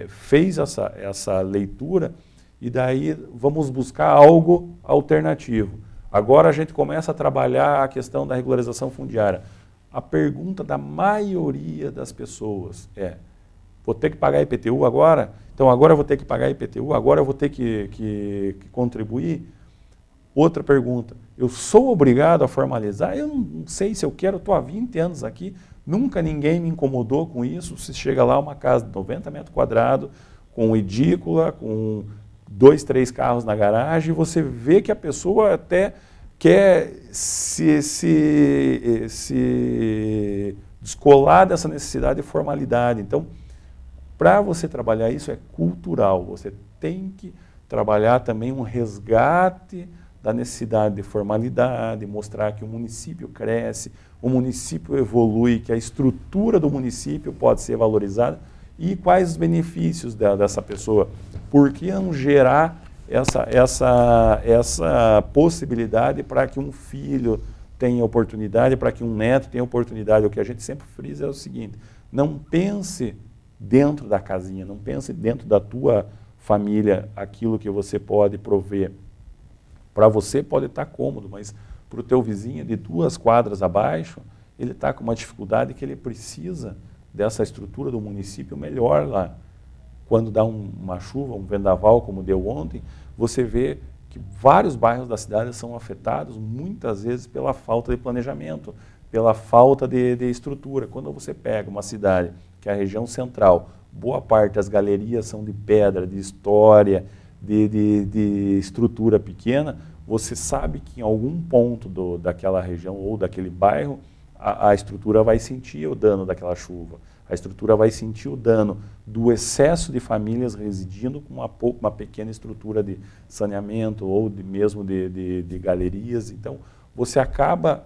fez essa leitura, e daí vamos buscar algo alternativo. Agora a gente começa a trabalhar a questão da regularização fundiária. A pergunta da maioria das pessoas vou ter que pagar IPTU agora? Então agora eu vou ter que pagar IPTU? Agora eu vou ter que contribuir? Outra pergunta, eu sou obrigado a formalizar? Eu não sei se eu quero, estou há 20 anos aqui, nunca ninguém me incomodou com isso. Você chega lá, uma casa de 90 metros quadrados, com edícula, com 2, 3 carros na garagem, você vê que a pessoa até quer se descolar dessa necessidade de formalidade. Então, para você trabalhar isso é cultural, você tem que trabalhar também um resgate da necessidade de formalidade, mostrar que o município cresce, o município evolui, que a estrutura do município pode ser valorizada, e quais os benefícios dessa pessoa. Por que não gerar essa possibilidade para que um filho tenha oportunidade, para que um neto tenha oportunidade? O que a gente sempre frisa é o seguinte: não pense dentro da casinha, não pense dentro da tua família aquilo que você pode prover. Para você pode estar cômodo, mas para o teu vizinho de 2 quadras abaixo, ele está com uma dificuldade que ele precisa dessa estrutura do município melhor lá. Quando dá uma chuva, um vendaval como deu ontem, você vê que vários bairros da cidade são afetados muitas vezes pela falta de planejamento, pela falta de estrutura. Quando você pega uma cidade que é a região central, boa parte das galerias são de pedra, de história, de estrutura pequena, você sabe que em algum ponto daquela região ou daquele bairro, a estrutura vai sentir o dano daquela chuva. A estrutura vai sentir o dano do excesso de famílias residindo com uma pequena estrutura de saneamento ou mesmo de galerias. Então, você acaba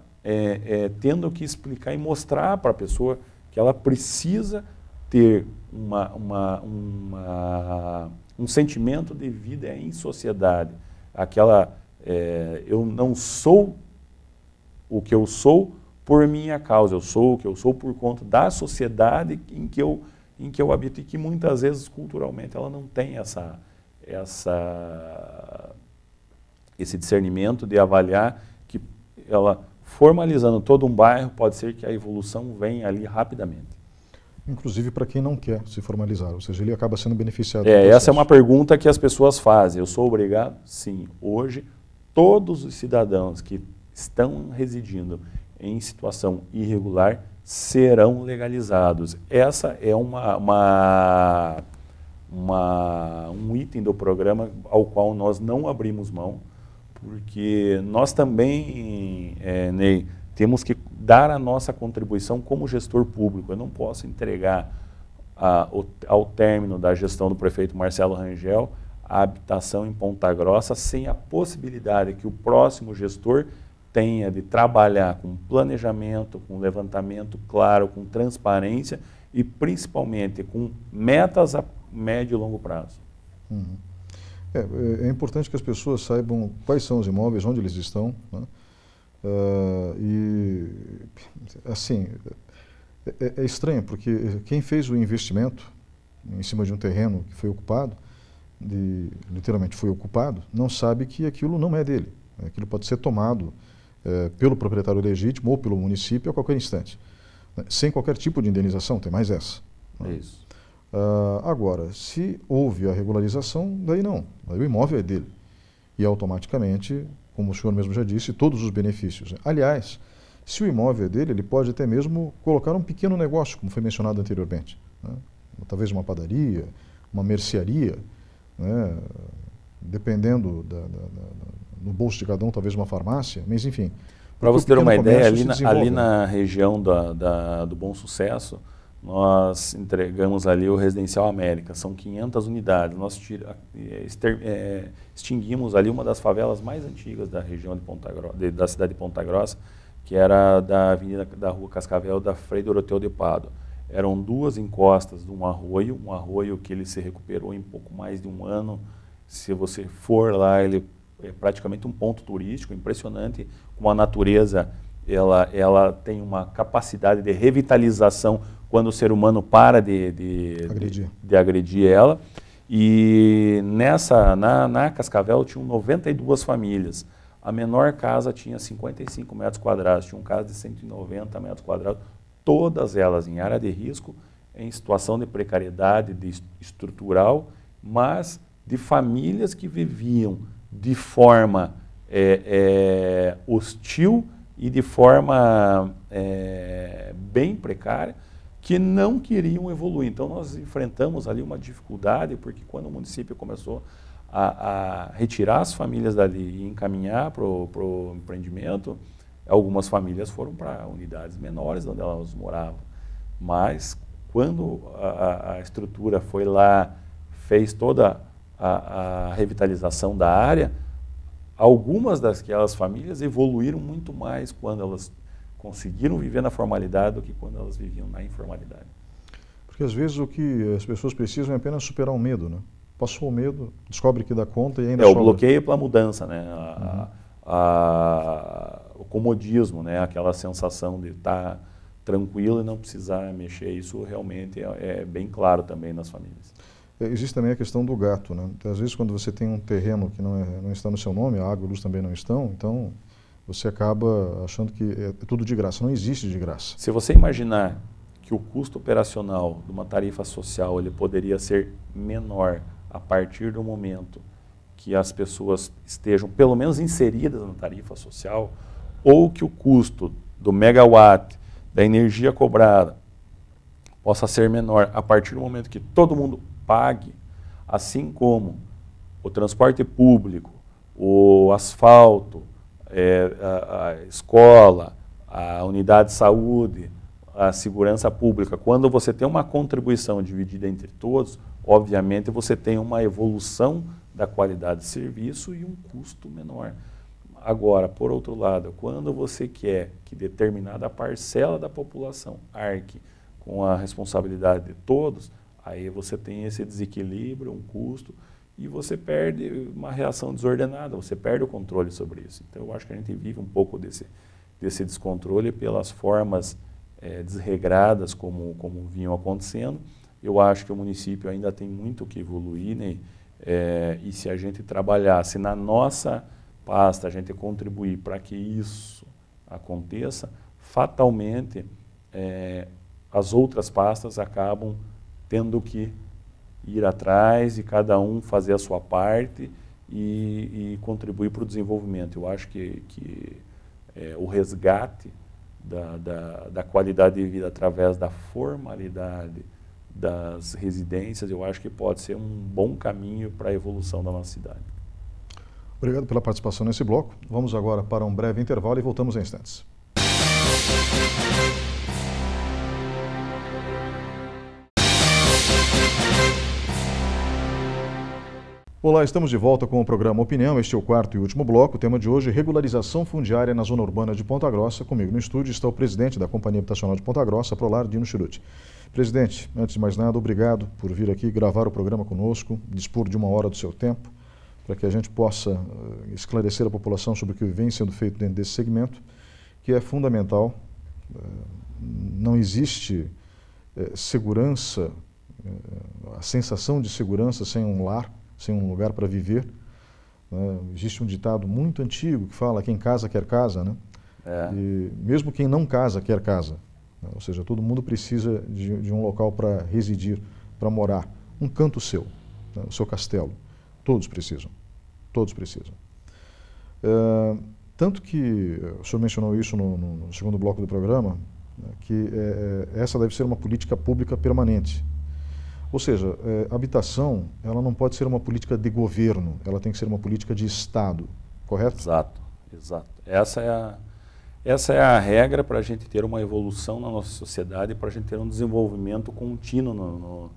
tendo que explicar e mostrar para a pessoa que ela precisa ter um sentimento de vida em sociedade. Eu não sou o que eu sou por minha causa, eu sou o que eu sou por conta da sociedade em que eu habito, e que muitas vezes culturalmente ela não tem esse discernimento de avaliar que ela formalizando todo um bairro pode ser que a evolução venha ali rapidamente. Inclusive para quem não quer se formalizar, ou seja, ele acaba sendo beneficiado. Essa é uma pergunta que as pessoas fazem. Eu sou obrigado? Sim. Hoje, todos os cidadãos que estão residindo em situação irregular serão legalizados. Essa é um item do programa ao qual nós não abrimos mão, porque nós também, Ney, temos que dar a nossa contribuição como gestor público. Eu não posso entregar ao término da gestão do prefeito Marcelo Rangel a habitação em Ponta Grossa sem a possibilidade que o próximo gestor tenha de trabalhar com planejamento, com levantamento claro, com transparência e principalmente com metas a médio e longo prazo. Uhum. É importante que as pessoas saibam quais são os imóveis, onde eles estão, né? E, assim, é estranho, porque quem fez o investimento em cima de um terreno que foi ocupado, literalmente foi ocupado, não sabe que aquilo não é dele. Aquilo pode ser tomado pelo proprietário legítimo ou pelo município a qualquer instante, né? Sem qualquer tipo de indenização, tem mais essa. É isso. Agora, se houve a regularização, daí não, daí o imóvel é dele. E automaticamente, como o senhor mesmo já disse, todos os benefícios. Aliás, se o imóvel é dele, ele pode até mesmo colocar um pequeno negócio, como foi mencionado anteriormente, né? Talvez uma padaria, uma mercearia, né? Dependendo no bolso de cada um, talvez uma farmácia, mas enfim. Para você ter uma ideia, ali na região do Bom Sucesso, nós entregamos ali o Residencial América, são 500 unidades. Nós extinguimos ali uma das favelas mais antigas da região da cidade de Ponta Grossa, que era da Rua Cascavel da Frei Doroteu de Pádua. Eram duas encostas de um arroio que ele se recuperou em pouco mais de um ano. Se você for lá, ele é praticamente um ponto turístico impressionante, com a natureza, ela tem uma capacidade de revitalização quando o ser humano para de agredir ela. E na Cascavel tinham 92 famílias. A menor casa tinha 55 metros quadrados, tinha um casa de 190 metros quadrados, todas elas em área de risco, em situação de precariedade estrutural, mas de famílias que viviam de forma hostil e de forma bem precária, que não queriam evoluir. Então nós enfrentamos ali uma dificuldade, porque quando o município começou a retirar as famílias dali e encaminhar para o empreendimento, algumas famílias foram para unidades menores onde elas moravam. Mas quando a estrutura foi lá, fez toda a revitalização da área, algumas daquelas famílias evoluíram muito mais quando elas conseguiram viver na formalidade do que quando elas viviam na informalidade. Porque às vezes o que as pessoas precisam é apenas superar o medo, né? Passou o medo, descobre que dá conta e ainda sobra. O bloqueio pela mudança, né? O comodismo, né? Aquela sensação de estar tranquilo e não precisar mexer. Isso realmente é bem claro também nas famílias. Existe também a questão do gato, né? Às vezes quando você tem um terreno que não está no seu nome, a água e a luz também não estão, então você acaba achando que é tudo de graça. Não existe de graça. Se você imaginar que o custo operacional de uma tarifa social ele poderia ser menor a partir do momento que as pessoas estejam pelo menos inseridas na tarifa social, ou que o custo do megawatt da energia cobrada possa ser menor a partir do momento que todo mundo pague, assim como o transporte público, o asfalto, a escola, a unidade de saúde, a segurança pública. Quando você tem uma contribuição dividida entre todos, obviamente você tem uma evolução da qualidade de serviço e um custo menor. Agora, por outro lado, quando você quer que determinada parcela da população arque com a responsabilidade de todos, aí você tem esse desequilíbrio, um custo, e você perde uma reação desordenada, você perde o controle sobre isso. Então, eu acho que a gente vive um pouco desse descontrole pelas formas desregradas como vinham acontecendo. Eu acho que o município ainda tem muito que evoluir, né? E se a gente trabalhar, se na nossa pasta a gente contribuir para que isso aconteça, fatalmente as outras pastas acabam tendo que ir atrás e cada um fazer a sua parte e contribuir para o desenvolvimento. Eu acho que o resgate da qualidade de vida através da formalidade das residências, eu acho que pode ser um bom caminho para a evolução da nossa cidade. Obrigado pela participação nesse bloco. Vamos agora para um breve intervalo e voltamos em instantes. Olá, estamos de volta com o programa Opinião. Este é o quarto e último bloco. O tema de hoje, regularização fundiária na zona urbana de Ponta Grossa. Comigo no estúdio está o presidente da Companhia Habitacional de Ponta Grossa, Prolar, Dino Chiruti. Presidente, antes de mais nada, obrigado por vir aqui gravar o programa conosco, dispor de 1 hora do seu tempo, para que a gente possa esclarecer a população sobre o que vem sendo feito dentro desse segmento, que é fundamental. Não existe segurança, a sensação de segurança sem um lar, sem um lugar para viver. Existe um ditado muito antigo que fala: quem casa quer casa, né? E mesmo quem não casa quer casa, né? Ou seja, todo mundo precisa de um local para residir, para morar, um canto seu, né? O seu castelo. Todos precisam, todos precisam. Tanto que o senhor mencionou isso no segundo bloco do programa, né, que essa deve ser uma política pública permanente. Ou seja, a habitação, ela não pode ser uma política de governo, ela tem que ser uma política de Estado, correto? Exato, exato. Essa é a regra para a gente ter uma evolução na nossa sociedade, para a gente ter um desenvolvimento contínuo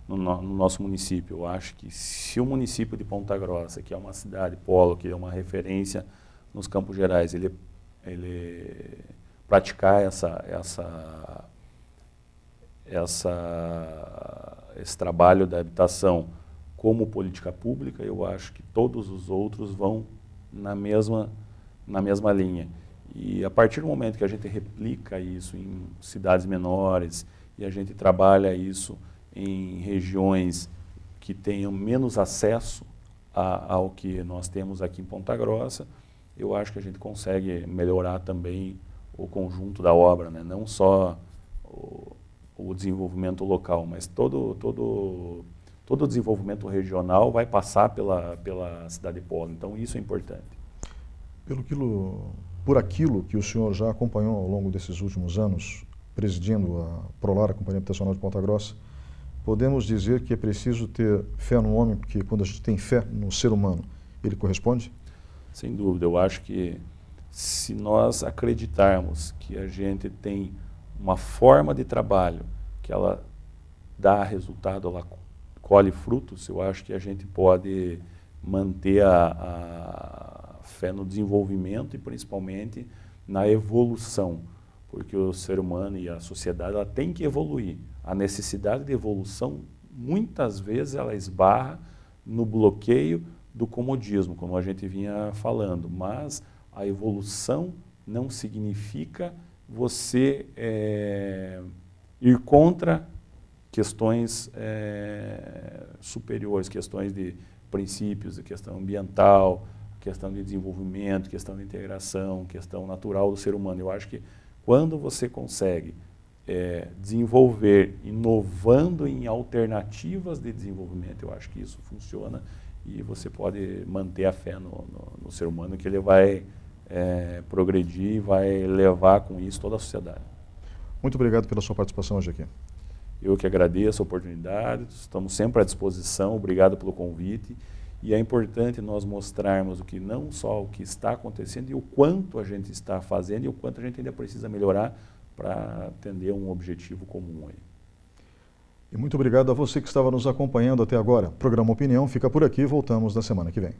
no nosso município. Eu acho que se o município de Ponta Grossa, que é uma cidade polo, que é uma referência nos Campos Gerais, ele praticar esse trabalho da habitação como política pública, eu acho que todos os outros vão na mesma linha. E a partir do momento que a gente replica isso em cidades menores e a gente trabalha isso em regiões que tenham menos acesso ao que nós temos aqui em Ponta Grossa, eu acho que a gente consegue melhorar também o conjunto da obra, né? Não só o desenvolvimento local, mas todo o desenvolvimento regional vai passar pela cidade polo. Então isso é importante. Por aquilo que o senhor já acompanhou ao longo desses últimos anos, presidindo a Prolar, a Companhia Habitacional de Ponta Grossa, podemos dizer que é preciso ter fé no homem, porque quando a gente tem fé no ser humano, ele corresponde? Sem dúvida. Eu acho que se nós acreditarmos que a gente tem uma forma de trabalho que ela dá resultado, ela colhe frutos, eu acho que a gente pode manter a fé no desenvolvimento e principalmente na evolução, porque o ser humano e a sociedade ela tem que evoluir. A necessidade de evolução, muitas vezes, ela esbarra no bloqueio do comodismo, como a gente vinha falando, mas a evolução não significa você ir contra questões superiores, questões de princípios, questão ambiental, questão de desenvolvimento, questão de integração, questão natural do ser humano. Eu acho que quando você consegue desenvolver, inovando em alternativas de desenvolvimento, eu acho que isso funciona e você pode manter a fé no ser humano, que ele vai progredir e vai levar com isso toda a sociedade. Muito obrigado pela sua participação hoje aqui. Eu que agradeço a oportunidade, estamos sempre à disposição, obrigado pelo convite. E é importante nós mostrarmos não só o que está acontecendo e o quanto a gente está fazendo e o quanto a gente ainda precisa melhorar para atender um objetivo comum aí. E muito obrigado a você que estava nos acompanhando até agora. O programa Opinião fica por aqui, voltamos na semana que vem.